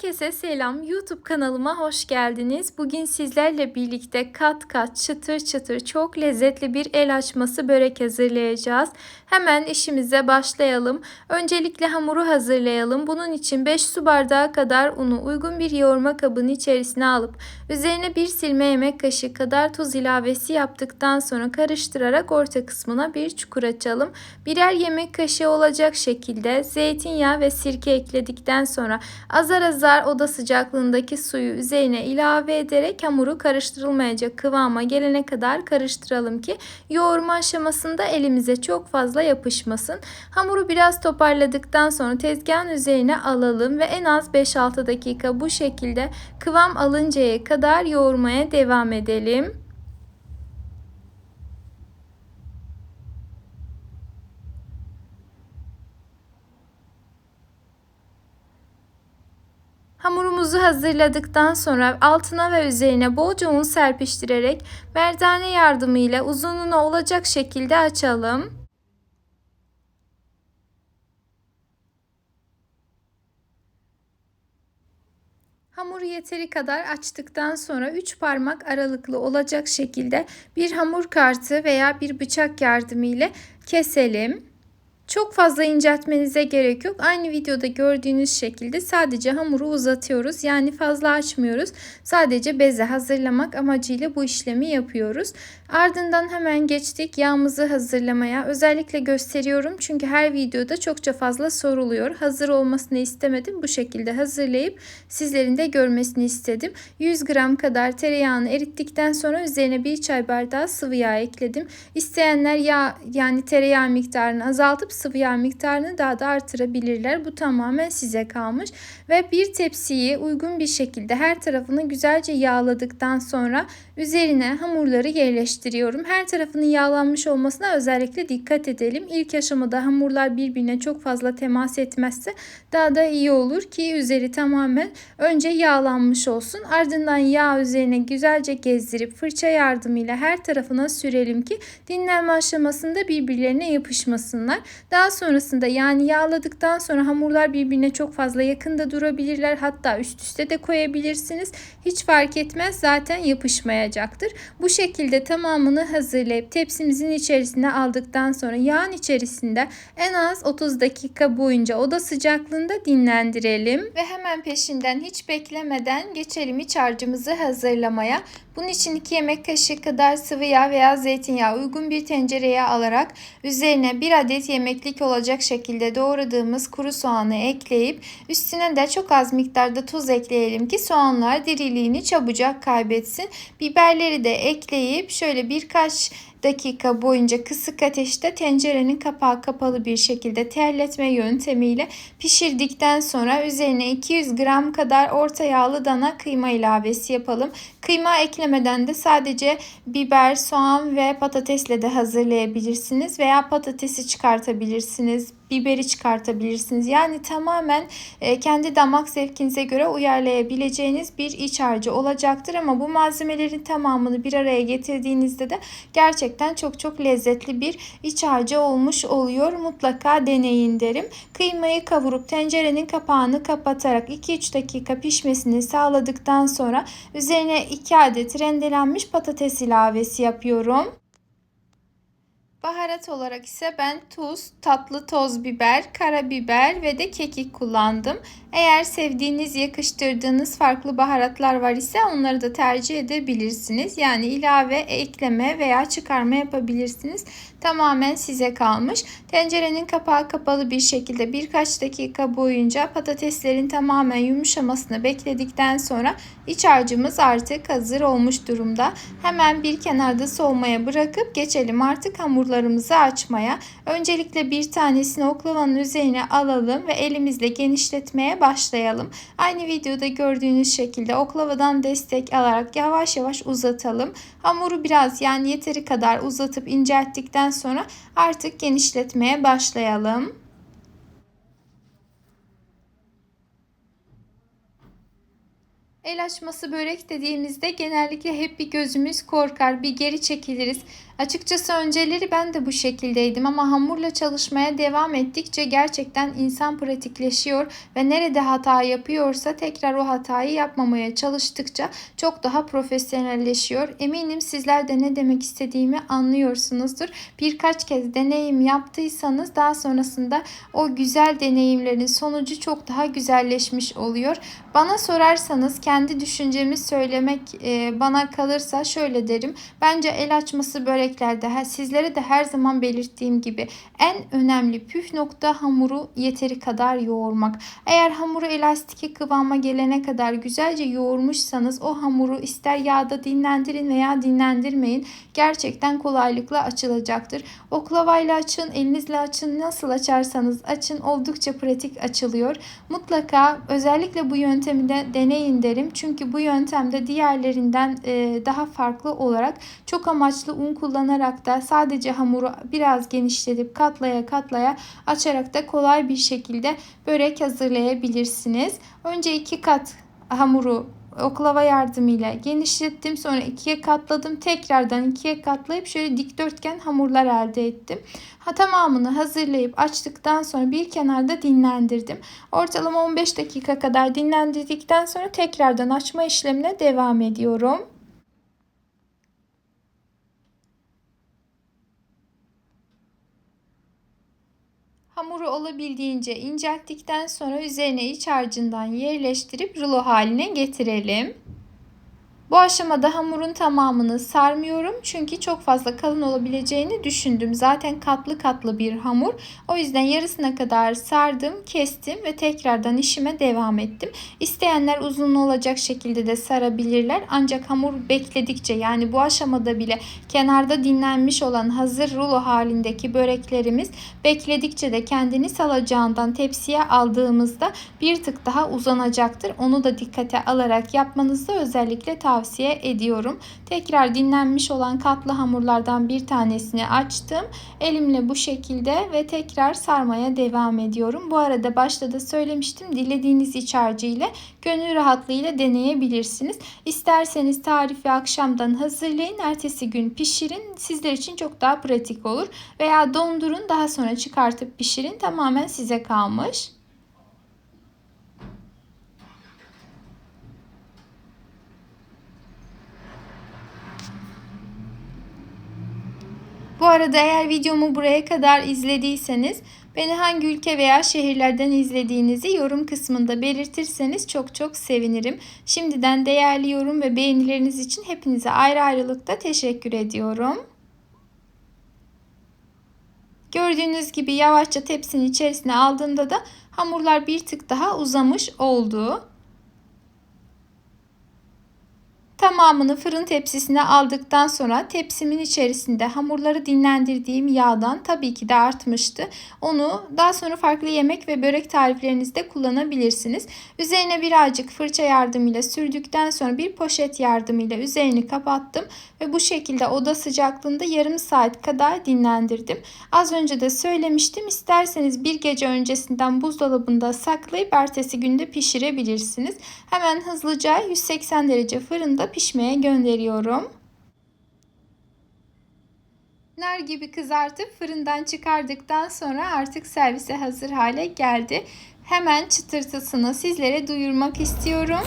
Herkese selam. YouTube kanalıma hoş geldiniz. Bugün sizlerle birlikte kat kat çıtır çıtır çok lezzetli bir el açması börek hazırlayacağız. Hemen işimize başlayalım. Öncelikle hamuru hazırlayalım. Bunun için 5 su bardağı kadar unu uygun bir yoğurma kabının içerisine alıp üzerine bir silme yemek kaşığı kadar tuz ilavesi yaptıktan sonra karıştırarak orta kısmına bir çukur açalım. Birer yemek kaşığı olacak şekilde zeytinyağı ve sirke ekledikten sonra azar azar oda sıcaklığındaki suyu üzerine ilave ederek hamuru karıştırılmayacak kıvama gelene kadar karıştıralım ki yoğurma aşamasında elimize çok fazla yapışmasın. Hamuru biraz toparladıktan sonra tezgahın üzerine alalım ve en az 5-6 dakika bu şekilde kıvam alıncaya kadar yoğurmaya devam edelim. Hamurumuzu hazırladıktan sonra altına ve üzerine bolca un serpiştirerek merdane yardımıyla uzunluğuna olacak şekilde açalım. Hamuru yeteri kadar açtıktan sonra 3 parmak aralıklı olacak şekilde bir hamur kartı veya bir bıçak yardımıyla keselim. Çok fazla inceltmenize gerek yok. Aynı videoda gördüğünüz şekilde sadece hamuru uzatıyoruz. Yani fazla açmıyoruz. Sadece beze hazırlamak amacıyla bu işlemi yapıyoruz. Ardından hemen geçtik yağımızı hazırlamaya. Özellikle gösteriyorum çünkü her videoda çokça fazla soruluyor. Hazır olmasını istemedim. Bu şekilde hazırlayıp sizlerin de görmesini istedim. 100 gram kadar tereyağını erittikten sonra üzerine 1 çay bardağı sıvı yağ ekledim. İsteyenler yağ yani tereyağı miktarını azaltıp sıvı yağ miktarını daha da artırabilirler. Bu tamamen size kalmış. Ve bir tepsiyi uygun bir şekilde her tarafını güzelce yağladıktan sonra üzerine hamurları yerleştiriyorum. Her tarafının yağlanmış olmasına özellikle dikkat edelim. İlk aşamada hamurlar birbirine çok fazla temas etmezse daha da iyi olur ki üzeri tamamen önce yağlanmış olsun. Ardından yağ üzerine güzelce gezdirip fırça yardımıyla her tarafına sürelim ki dinlenme aşamasında birbirlerine yapışmasınlar. Daha sonrasında yani yağladıktan sonra hamurlar birbirine çok fazla yakında durabilirler. Hatta üst üste de koyabilirsiniz. Hiç fark etmez, zaten yapışmayacaktır. Bu şekilde tamamını hazırlayıp tepsimizin içerisine aldıktan sonra yağın içerisinde en az 30 dakika boyunca oda sıcaklığında dinlendirelim. Ve hemen peşinden hiç beklemeden geçelim iç harcımızı hazırlamaya. Bunun için 2 yemek kaşığı kadar sıvı yağ veya zeytinyağı uygun bir tencereye alarak üzerine 1 adet yemeklik olacak şekilde doğradığımız kuru soğanı ekleyip üstüne de çok az miktarda tuz ekleyelim ki soğanlar diriliğini çabucak kaybetsin. Biberleri de ekleyip şöyle birkaç dakika boyunca kısık ateşte tencerenin kapağı kapalı bir şekilde terletme yöntemiyle pişirdikten sonra üzerine 200 gram kadar orta yağlı dana kıyma ilavesi yapalım. Kıyma eklemeden de sadece biber, soğan ve patatesle de hazırlayabilirsiniz veya patatesi çıkartabilirsiniz, biberi çıkartabilirsiniz. Yani tamamen kendi damak zevkinize göre uyarlayabileceğiniz bir iç harcı olacaktır ama bu malzemelerin tamamını bir araya getirdiğinizde de gerçekten çok lezzetli bir iç harcı olmuş oluyor. Mutlaka deneyin derim. Kıymayı kavurup tencerenin kapağını kapatarak 2-3 dakika pişmesini sağladıktan sonra üzerine 2 adet rendelenmiş patates ilavesi yapıyorum. Baharat olarak ise ben tuz, tatlı toz biber, karabiber ve de kekik kullandım. Eğer sevdiğiniz, yakıştırdığınız farklı baharatlar var ise onları da tercih edebilirsiniz. Yani ilave, ekleme veya çıkarma yapabilirsiniz. Tamamen size kalmış. Tencerenin kapağı kapalı bir şekilde birkaç dakika boyunca patateslerin tamamen yumuşamasını bekledikten sonra iç harcımız artık hazır olmuş durumda. Hemen bir kenarda soğumaya bırakıp geçelim artık hamurlarımızı açmaya. Öncelikle bir tanesini oklavanın üzerine alalım ve elimizle genişletmeye başlayalım. Aynı videoda gördüğünüz şekilde oklavadan destek alarak yavaş yavaş uzatalım. Hamuru biraz yani yeteri kadar uzatıp incelttikten sonra artık genişletmeye başlayalım. El açması börek dediğimizde genellikle hep bir gözümüz korkar, bir geri çekiliriz. Açıkçası önceleri ben de bu şekildeydim ama hamurla çalışmaya devam ettikçe gerçekten insan pratikleşiyor ve nerede hata yapıyorsa tekrar o hatayı yapmamaya çalıştıkça çok daha profesyonelleşiyor. Eminim sizler de ne demek istediğimi anlıyorsunuzdur. Birkaç kez deneyim yaptıysanız daha sonrasında o güzel deneyimlerin sonucu çok daha güzelleşmiş oluyor. Bana sorarsanız kendi düşüncemi söylemek bana kalırsa şöyle derim. Bence el açması böreklerde sizlere de her zaman belirttiğim gibi en önemli püf nokta hamuru yeteri kadar yoğurmak. Eğer hamuru elastik kıvama gelene kadar güzelce yoğurmuşsanız o hamuru ister yağda dinlendirin veya dinlendirmeyin. Gerçekten kolaylıkla açılacaktır. Oklavayla açın, elinizle açın, nasıl açarsanız açın oldukça pratik açılıyor. Mutlaka özellikle bu yöntemi de deneyin derim. Çünkü bu yöntemde diğerlerinden daha farklı olarak çok amaçlı un kullanarak da sadece hamuru biraz genişletip katlaya katlaya açarak da kolay bir şekilde börek hazırlayabilirsiniz. Önce 2 kat hamuru oklava yardımıyla genişlettim. Sonra 2'ye katladım. Tekrardan 2'ye katlayıp şöyle dikdörtgen hamurlar elde ettim. Tamamını hazırlayıp açtıktan sonra bir kenarda dinlendirdim. Ortalama 15 dakika kadar dinlendirdikten sonra tekrardan açma işlemine devam ediyorum. Hamuru olabildiğince incelttikten sonra üzerine iç harcından yerleştirip rulo haline getirelim. Bu aşamada hamurun tamamını sarmıyorum çünkü çok fazla kalın olabileceğini düşündüm. Zaten katlı katlı bir hamur. O yüzden yarısına kadar sardım, kestim ve tekrardan işime devam ettim. İsteyenler uzun olacak şekilde de sarabilirler. Ancak hamur bekledikçe, yani bu aşamada bile kenarda dinlenmiş olan hazır rulo halindeki böreklerimiz bekledikçe de kendini salacağından tepsiye aldığımızda bir tık daha uzanacaktır. Onu da dikkate alarak yapmanızı özellikle tavsiye ediyorum. Tekrar dinlenmiş olan katlı hamurlardan bir tanesini açtım. Elimle bu şekilde ve tekrar sarmaya devam ediyorum. Bu arada başta da söylemiştim. Dilediğiniz iç harcı ile gönül rahatlığıyla deneyebilirsiniz. İsterseniz tarifi akşamdan hazırlayın. Ertesi gün pişirin. Sizler için çok daha pratik olur. Veya dondurun, daha sonra çıkartıp pişirin. Tamamen size kalmış. Bu arada eğer videomu buraya kadar izlediyseniz beni hangi ülke veya şehirlerden izlediğinizi yorum kısmında belirtirseniz çok çok sevinirim. Şimdiden değerli yorum ve beğenileriniz için hepinize ayrı ayrılıkta teşekkür ediyorum. Gördüğünüz gibi yavaşça tepsinin içerisine aldığımda da hamurlar bir tık daha uzamış oldu. Tamamını fırın tepsisine aldıktan sonra tepsimin içerisinde hamurları dinlendirdiğim yağdan tabii ki de artmıştı. Onu daha sonra farklı yemek ve börek tariflerinizde kullanabilirsiniz. Üzerine birazcık fırça yardımıyla sürdükten sonra bir poşet yardımıyla üzerini kapattım ve bu şekilde oda sıcaklığında yarım saat kadar dinlendirdim. Az önce de söylemiştim. İsterseniz bir gece öncesinden buzdolabında saklayıp ertesi günde pişirebilirsiniz. Hemen hızlıca 180 derece fırında pişmeye gönderiyorum. Nar gibi kızartıp fırından çıkardıktan sonra artık servise hazır hale geldi. Hemen çıtırtısını sizlere duyurmak istiyorum.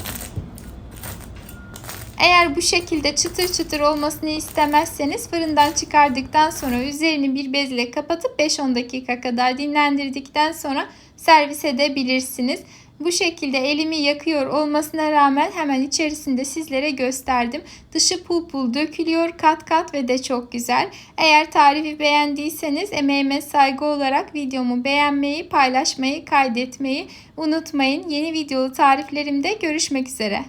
Eğer bu şekilde çıtır çıtır olmasını istemezseniz fırından çıkardıktan sonra üzerini bir bezle kapatıp 5-10 dakika kadar dinlendirdikten sonra servis edebilirsiniz. Bu şekilde elimi yakıyor olmasına rağmen hemen içerisinde sizlere gösterdim. Dışı pul pul dökülüyor, kat kat ve de çok güzel. Eğer tarifi beğendiyseniz emeğime saygı olarak videomu beğenmeyi, paylaşmayı, kaydetmeyi unutmayın. Yeni videolu tariflerimde görüşmek üzere.